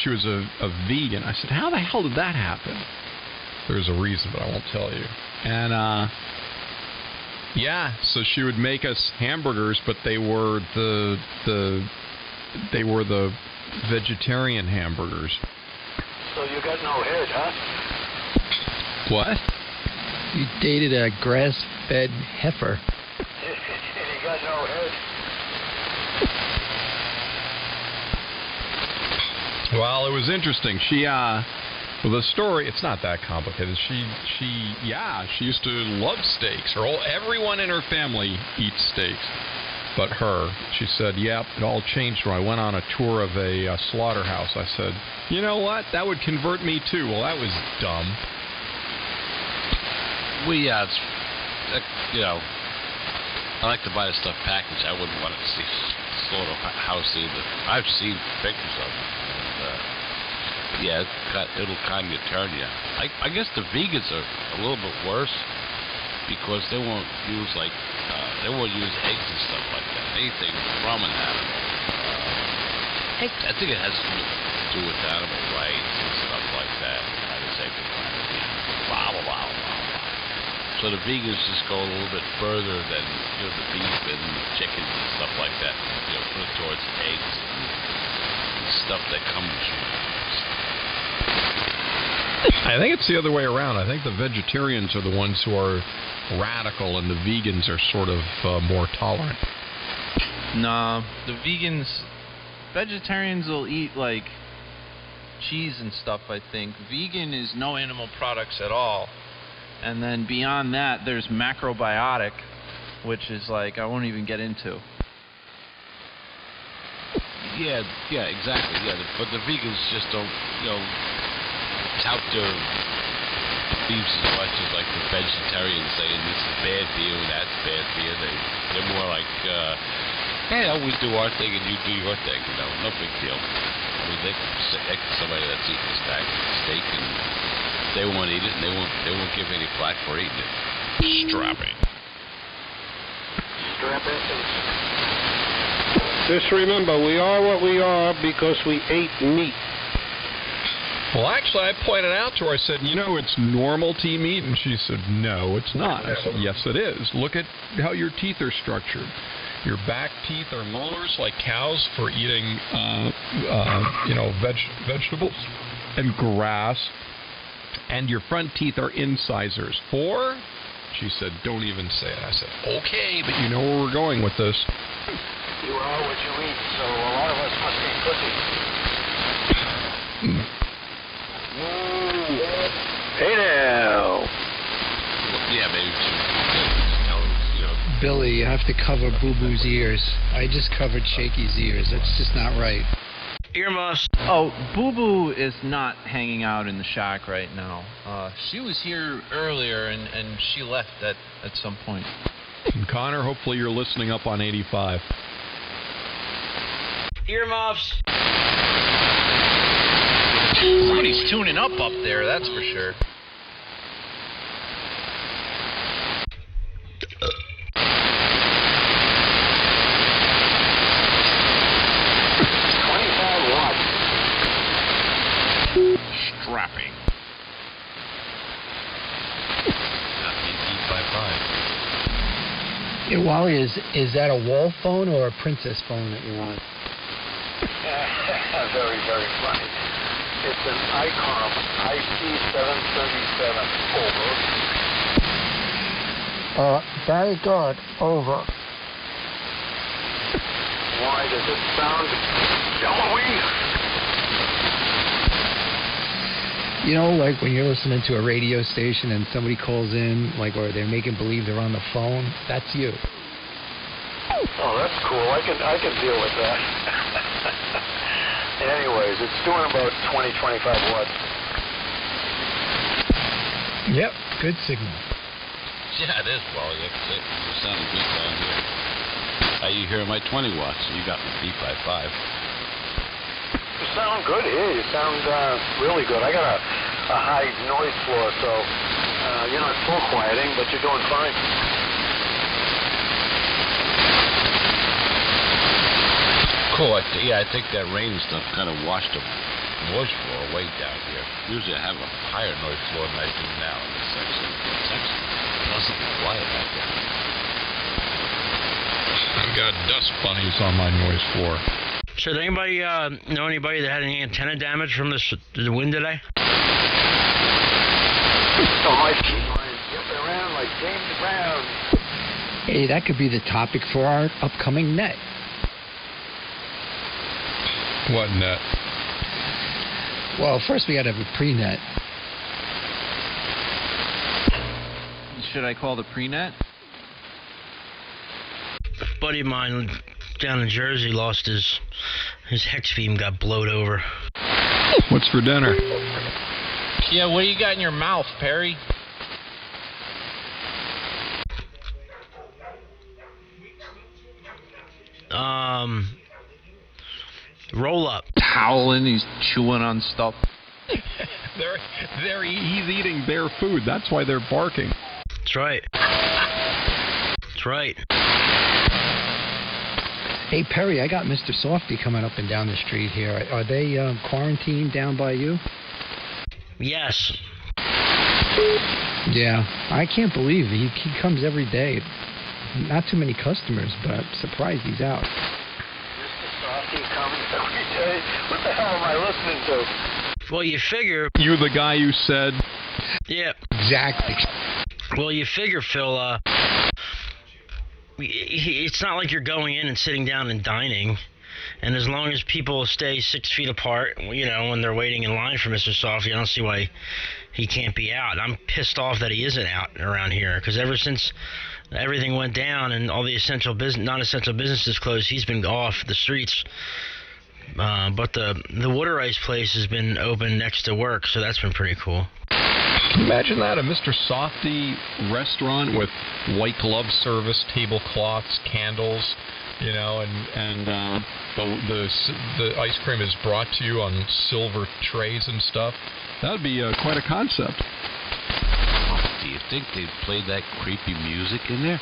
she was a vegan. I said, how the hell did that happen? There's a reason, but I won't tell you. And, yeah, so she would make us hamburgers, but they were the vegetarian hamburgers. So you got no head, huh? What? You dated a grass-fed heifer. You got no head. Well, it was interesting. She, well, the story, it's not that complicated. She used to love steaks. Everyone in her family eats steaks. But her, she said, yep, it all changed when I went on a tour of a slaughterhouse. I said, you know what? That would convert me too. Well, that was dumb. I like to buy the stuff packaged. I wouldn't want to see slaughterhouse either. I've seen pictures of it. And, it'll kind of turn you. I guess the vegans are a little bit worse because they won't use eggs and stuff like that. Anything from an animal. I think it has to do with animal rights and stuff like that. How to say blah blah blah blah. So the vegans just go a little bit further than the beef and chickens and stuff like that. Put it towards eggs and stuff that comes from animals. I think it's the other way around. I think the vegetarians are the ones who are radical and the vegans are sort of more tolerant. Nah, vegetarians will eat like cheese and stuff, I think. Vegan is no animal products at all. And then beyond that, there's macrobiotic, which is like, I won't even get into. Yeah, exactly. Yeah, but the vegans just don't, tout their beefs as much as like the vegetarians saying this is bad for you, that's bad for you. They're more like, we do our thing and you do your thing. No big deal. I mean, somebody that's eating a steak and they won't eat it and they won't give any flack for eating it. Strapping. Just remember, we are what we are because we ate meat. Well, actually, I pointed out to her, I said, it's normal to eat meat. And she said, no, it's not. I said, yes, it is. Look at how your teeth are structured. Your back teeth are molars like cows for eating, vegetables and grass. And your front teeth are incisors. For? She said, don't even say it. I said, okay, but you know where we're going with this. You are what you eat, so a lot of us must eat pussy. Hey now. Yeah, maybe. Billy, you have to cover Boo Boo's ears. I just covered Shaky's ears. That's just not right. Earmuffs. Oh, Boo Boo is not hanging out in the shack right now. She was here earlier, and she left at some point. And Connor, hopefully you're listening up on 85. Earmuffs. Somebody's tuning up there, that's for sure. Strapping. Yeah, Wally, is that a wall phone or a princess phone that you want? Very, very funny. It's an ICOM IP737. Over. Very good. Over. Why does it sound yellowy? Like when you're listening to a radio station and somebody calls in, or they're making believe they're on the phone, that's you. Oh, that's cool. I can deal with that. Anyways, it's doing about 20-25 watts. Yep, good signal. Yeah, it is, Wally. You're sounding good down here. How you hear my 20 watts? You got me beat by 5. You sound good here. You sound really good. I got a high noise floor, so you're not full quieting, but you're doing fine. Cool. I think that rain and stuff kind of washed them noise floor way down here. Usually I have a higher noise floor than I do now in this section. It's actually pleasantly quiet back there. I've got dust bunnies on my noise floor. So did anybody know anybody that had any antenna damage from the wind today? So my line's zipping around like James Brown. Hey, that could be the topic for our upcoming net. What net? Well, first we got to have a pre-net. Should I call the pre-net? A buddy of mine down in Jersey lost his hex beam, got blowed over. What's for dinner? Yeah, what do you got in your mouth, Perry? Roll up. Howling, he's chewing on stuff. He's eating their food. That's why they're barking. That's right. That's right. Hey, Perry, I got Mr. Softy coming up and down the street here. Are they quarantined down by you? Yes. Yeah, I can't believe it. He comes every day. Not too many customers, but I'm surprised he's out. Mr. Softy coming every day. What the hell am I listening to? Well, you figure... You the guy who said... Yeah. Exactly. Well, you figure, Phil, it's not like you're going in and sitting down and dining. And as long as people stay 6 feet apart, you know, when they're waiting in line for Mr. Softy, I don't see why he can't be out. I'm pissed off that he isn't out around here, because ever since everything went down and all the non-essential businesses closed, he's been off the streets. But the water ice place has been open next to work, so that's been pretty cool. Can you imagine that? A Mr. Softy restaurant with white glove service, tablecloths, candles, you know, and the ice cream is brought to you on silver trays and stuff. That would be quite a concept. Do you think they'd play that creepy music in there?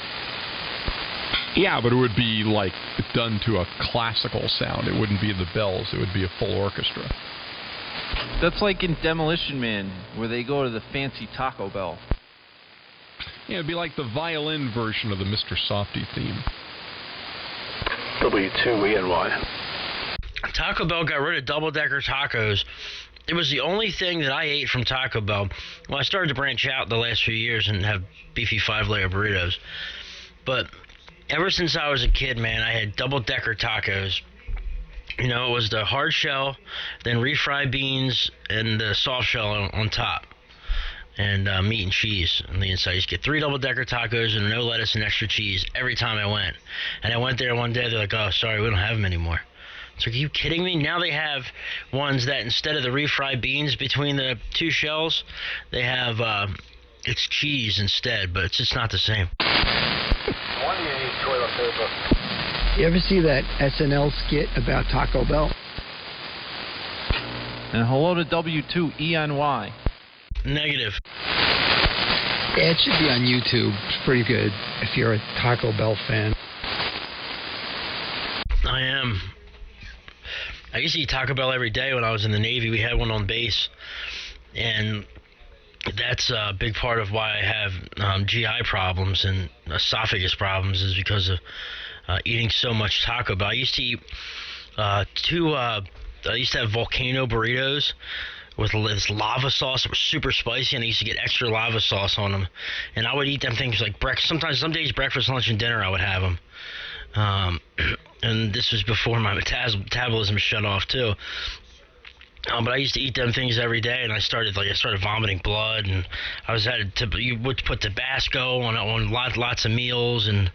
Yeah, but it would be like done to a classical sound. It wouldn't be the bells. It would be a full orchestra. That's like in Demolition Man, where they go to the fancy Taco Bell. Yeah, it'd be like the violin version of the Mr. Softy theme. W2ENY. Taco Bell got rid of double-decker tacos. It was the only thing that I ate from Taco Bell. Well, I started to branch out the last few years and have beefy 5-layer burritos. But ever since I was a kid, man, I had double-decker tacos. You know, it was the hard shell, then refried beans, and the soft shell on top. And meat and cheese on the inside. You just get 3 double-decker tacos and no lettuce and extra cheese every time I went. And I went there one day, they're like, oh, sorry, we don't have them anymore. It's like, are you kidding me? Now they have ones that instead of the refried beans between the 2 shells, they have, it's cheese instead, but it's just not the same. One you need toilet paper. You ever see that SNL skit about Taco Bell? And hello to W2ENY. Negative. Yeah, it should be on YouTube. It's pretty good if you're a Taco Bell fan. I am. I used to eat Taco Bell every day when I was in the Navy. We had one on base. And that's a big part of why I have GI problems and esophagus problems is because of eating so much Taco Bell. I used to eat I used to have volcano burritos with this lava sauce. It was super spicy, and I used to get extra lava sauce on them. And I would eat them things like breakfast. Sometimes, some days, breakfast, lunch, and dinner, I would have them. And this was before my metabolism shut off too. But I used to eat them things every day, and I started vomiting blood, and you would put Tabasco on lots of meals, and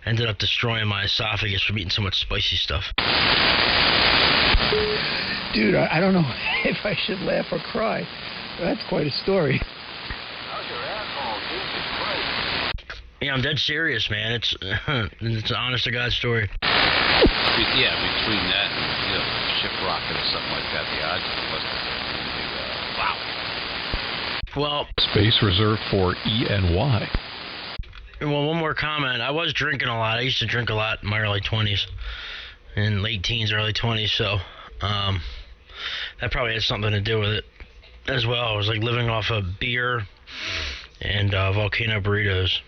ended up destroying my esophagus from eating so much spicy stuff. Dude, I don't know if I should laugh or cry. That's quite a story. How's your asshole? Jesus Christ. Yeah, I'm dead serious, man. It's an honest to God story. Yeah, between that and ship rocket or something like that, the odds must be, wow. Well, Space reserved for ENY. Well, one more comment. I was drinking a lot. I used to drink a lot in my early 20s and late teens, early 20s. So, that probably had something to do with it as well. I was like living off of beer and volcano burritos.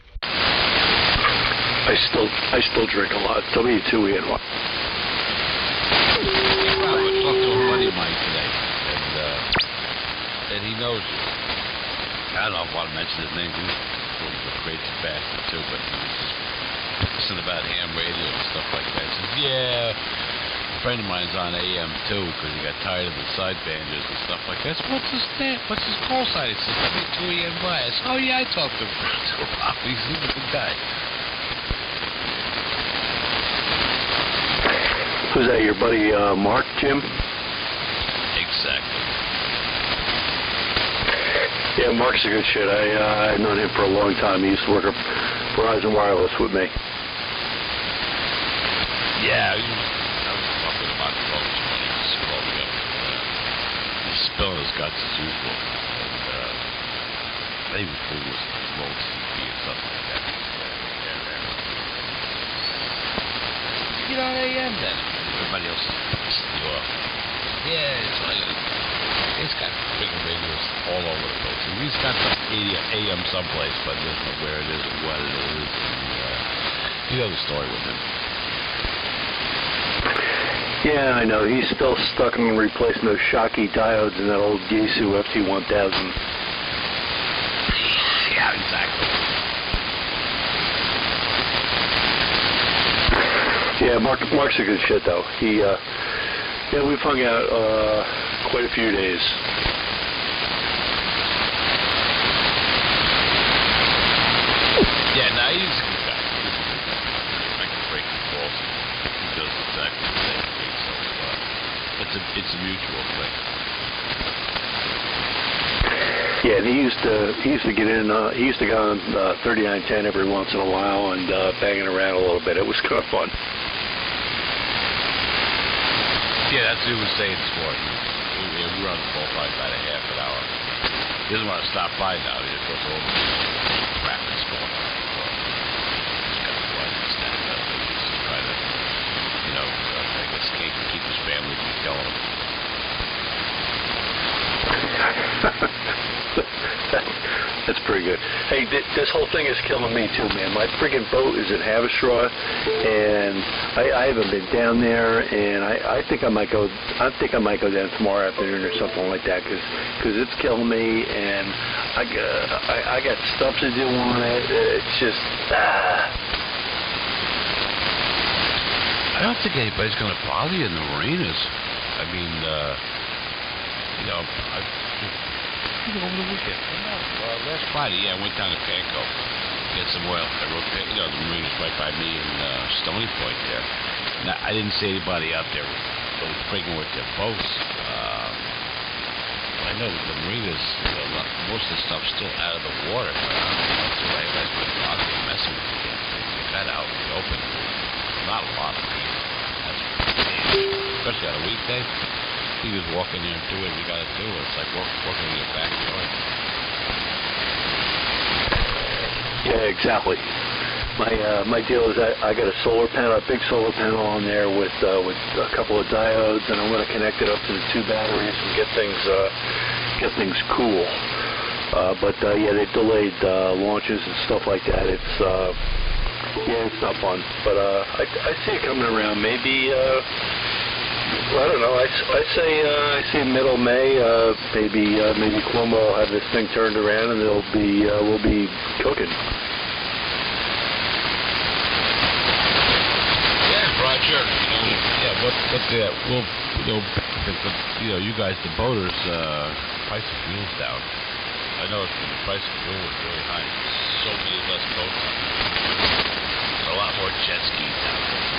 I still drink a lot. W2 and one. I talked to a buddy of mine today, and he knows you. I don't know if I want to mention his name. He's a crazy bastard too, but he was just listening about ham radio and stuff like that. He says, yeah, a friend of mine's on AM too because he got tired of the side banjos and stuff like that. I said, what's his call sign? He says, W2ENY. I said, oh yeah, I talked to Bob. He's a good guy. Who's that, your buddy Mark, Jim? Exactly. Yeah, Mark's a good shit. I've known him for a long time. He used to work at Verizon Wireless with me. Yeah, I was talking about the phone this morning. He just called me up. He's spilling his guts as usual. And maybe fool was low CP or something like that. You know, AM then. Everybody else is pissing you off. Yeah, it's like he's got freaking radios all over the place. And he's got some AM someplace, but he doesn't know where it is or what it is. And, you know the story with him. Yeah, I know. He's still stuck on replacing those Shockey diodes in that old Yaesu FT1000. Yeah, exactly. Yeah, Mark's a good shit though. Yeah, we've hung out quite a few days. Yeah, he's a good guy. I can break the balls. He does exactly the same thing. So it's a mutual thing. Yeah, and he used to get in. He used to go on 3910 every once in a while and banging around a little bit. It was kind of fun. Yeah, that's what he was saying this morning. We were on the phone probably about a half an hour. He doesn't want to stop by now because all the crap that's going on. So he's got to go out and stand up and just try to, I guess, keep his family from killing him. That's pretty good. Hey, this whole thing is killing me too, man. My friggin' boat is in Haverstraw, and I haven't been down there, and I think I might go. I think I might go down tomorrow afternoon or something like that, because it's killing me, and I got stuff to do on it. It's just I don't think anybody's going to bother you in the marinas. I mean, over the weekend. Last Friday, I went down to Panko to get some oil. I rode, the marinas right by me in Stony Point there. Now, I didn't see anybody out there frigging with their boats. I know the marinas, most of the stuff's still out of the water. But I don't know if anybody's been bothering and messing with the damn things. They got out in the open. Not a lot of people. Especially on a weekday. You just walk in there and do what you got to do. It's like walking in your backyard. Yeah, exactly. My deal is I got a solar panel, a big solar panel on there with a couple of diodes, and I'm going to connect it up to the 2 batteries and get things cool. But they delayed launches and stuff like that. It's not fun. But I see it coming around. Maybe. I don't know. I say middle May. Maybe Cuomo will have this thing turned around, and we'll be cooking. Yeah, Roger. What's that? Well, you guys, the boaters, price of fuel's down. I know the price of fuel was really high. So many less boats. A lot more jet skis down there.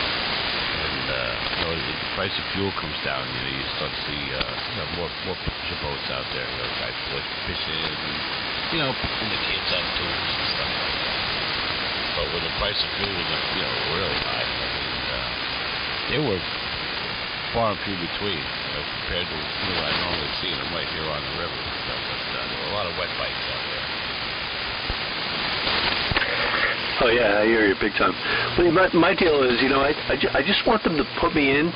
The price of fuel comes down, you start to see more picture boats out there, guys fishing and, putting the kids on tours and stuff like that. But when the price of fuel was, really high, they were far and few between, compared to what I normally see them right here on the river. But there were a lot of wet bites out there. Oh yeah, I hear you big time. Well, my deal is, I just want them to put me in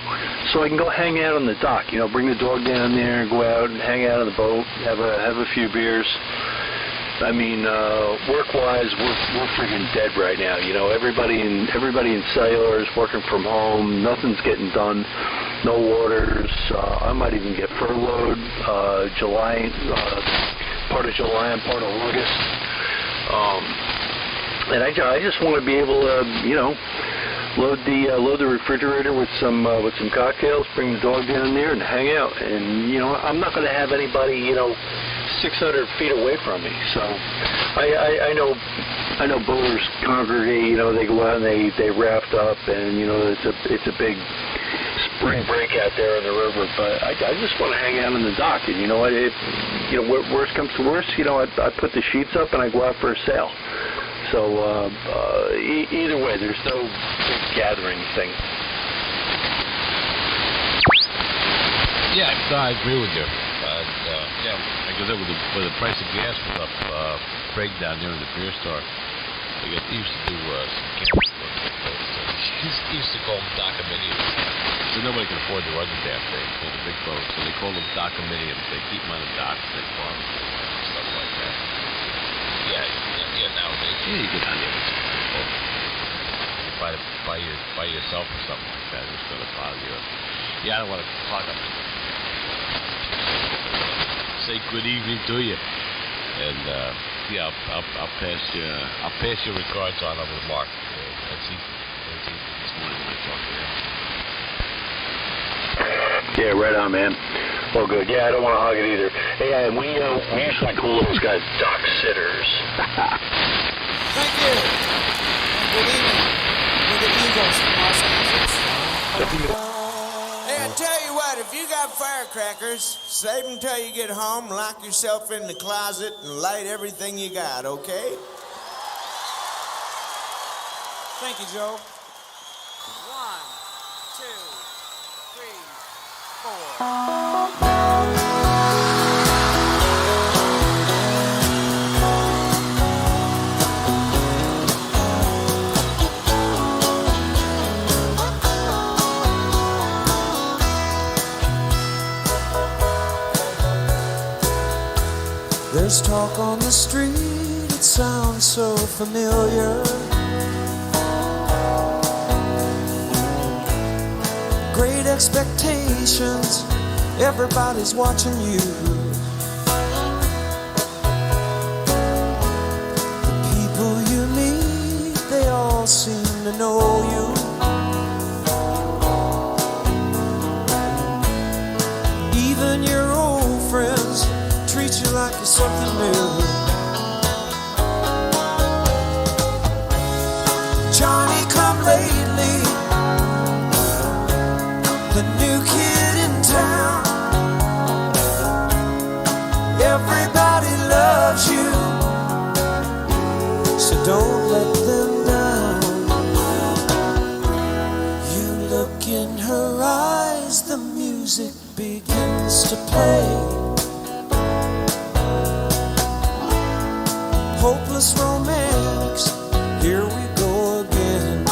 so I can go hang out on the dock. Bring the dog down there, go out and hang out on the boat, have a few beers. I mean, work-wise, we're freaking dead right now. Everybody in cellular is working from home. Nothing's getting done. No orders. I might even get furloughed July, part of July and part of August. And I just want to be able to, load the refrigerator with some cocktails, bring the dog down there, and hang out. And I'm not going to have anybody 600 feet away from me. So I know boaters congregate. They go out and they raft up, and it's a big spring break out there on the river. But I just want to hang out on the dock. And what? Worst comes to worst, I put the sheets up and I go out for a sail. So either way, there's no big gathering thing. Yeah, no, I agree with you. Yeah, like I said, with the price of gas was up, breakdown there in the beer store. He used to do some camps. He used to call them docominiums. So nobody can afford to run the damn thing, the big boats. So they call them docominiums. They keep them on the docks, they farm stuff like that. Yeah, nowadays, you get on there with some people. You buy yourself or something like that, it's going to bother you. Yeah, I don't want to clog up. Say good evening to you. And, yeah, I'll pass your regards on over to Mark. That's this morning when I talk to him. Yeah, right on, man. Oh, good. Yeah, I don't want to hog it either. Hey, we usually call those guys dock sitters. Thank you. Good evening. We're the Eagles from Los Angeles. Hey, I tell you what, if you got firecrackers, save them till you get home, lock yourself in the closet, and light everything you got, okay? Thank you, Joe. 1, 2, 3, 4. There's talk on the street, it sounds so familiar. Great expectations, everybody's watching you. The people you meet, they all seem to know you. Even your old friends treat you like you're something new. Johnny come lately, the new kid in town. Everybody loves you, so don't let them down. You look in her eyes, the music begins to play. Hopeless romantics, here we go again.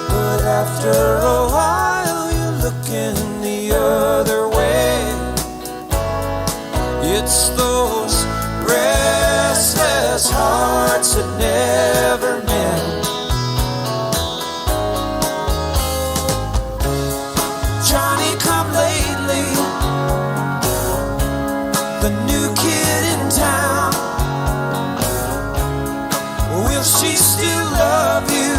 But after a while, you're looking the other way. It's those restless hearts that never mend. Johnny come lately, the new kid in town. Will she still love you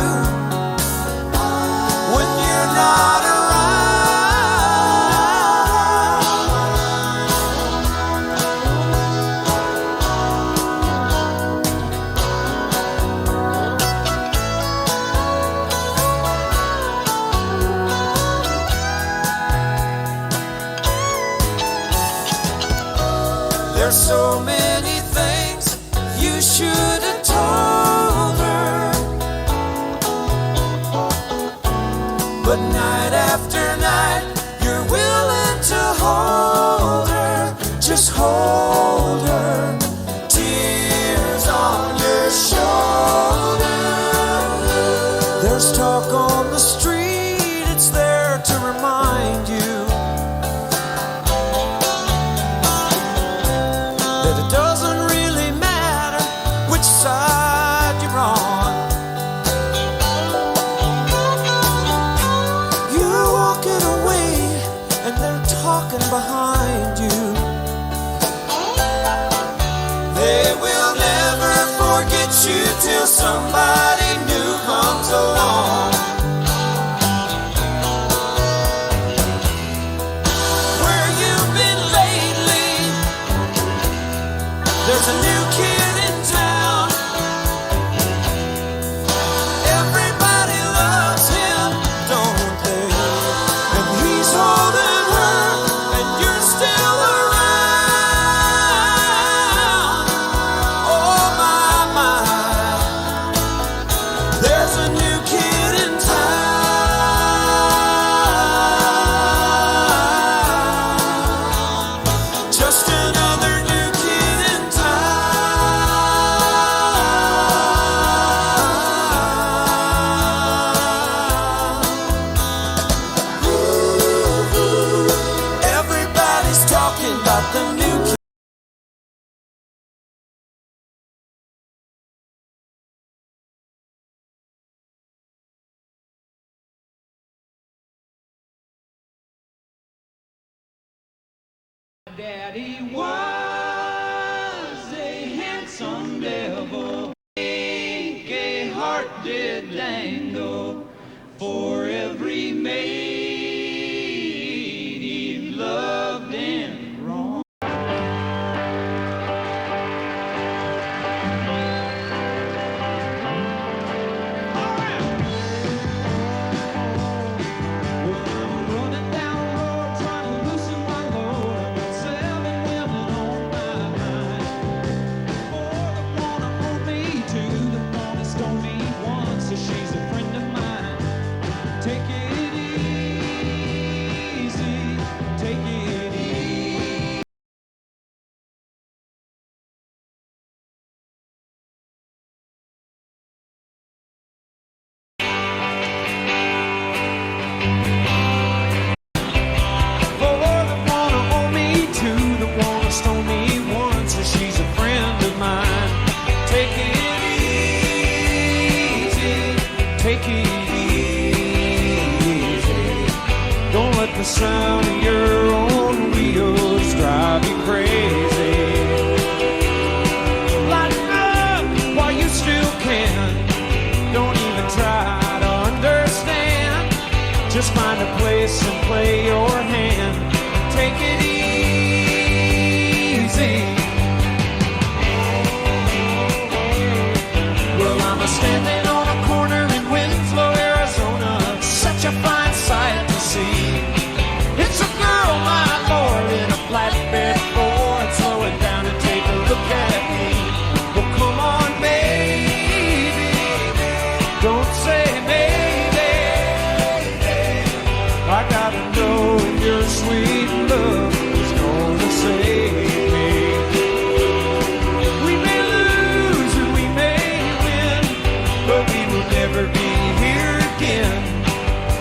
when you're not around? There's so many things you should have told her, but night after night you're willing to hold her. Just hold her till till somebody new comes along. Where you been lately? There's a new kid in town. Everybody loves him, don't they? And he's holding her, and you're still around. Oh my, my, there's a new kid in town. Just another new kid in town. Ooh, everybody's talking about the new kid. Daddy was a handsome devil, a heart did dangle for every maid he loved and wronged. Well, I'm running down the road trying to loosen my load. I've got 7 women on my mind. 4 that wanna own me, 2 that wanna stone me, 1 says she's a friend of mine. Take it easy, take it easy. Four that wanna own me, 2 that wanna stone me, 1 says she's a friend of mine. Take it easy, take it easy. Don't let the sound of your own wheels drive you crazy. Lighten up while you still can. Don't even try to understand. Just find a place and play your hand. Take it easy. Well, I'm standing on a corner in Winslow, Arizona. Such a fine sight to see. It's a girl, my lord, in a flatbed Ford, slowing down and take a look at me. Well, come on, baby, don't say maybe. I gotta know if your sweet love is gonna save me. We may lose and we may win, but we will never be here again.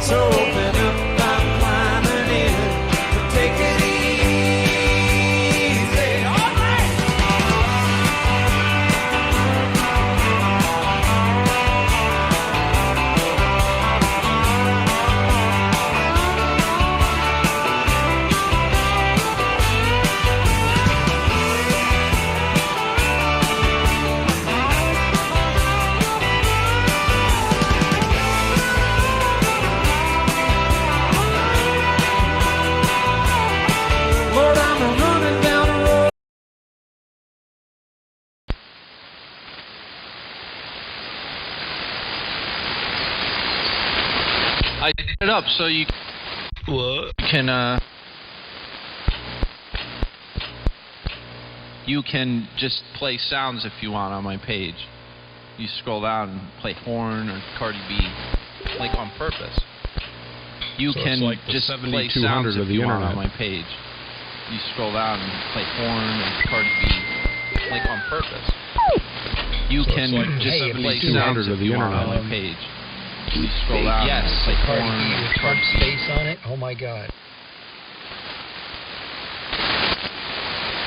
So open up, I'm climbing in to take it easy. All right. Lord, I'm running down the road. I did it up so you What? you can just play sounds if you want on my page. You scroll down and play Horn or Cardi B, like on purpose. You So can it's like the just play 7200 sounds of if the you want on internet. my page. You scroll down and play Horn or Cardi B, like on purpose. You So it's can like the just play 7200 sounds of if the you want on internet. my page. You scroll down Yes, and play Cardi Horn B or with Trump Cardi B. space on it. Oh my God.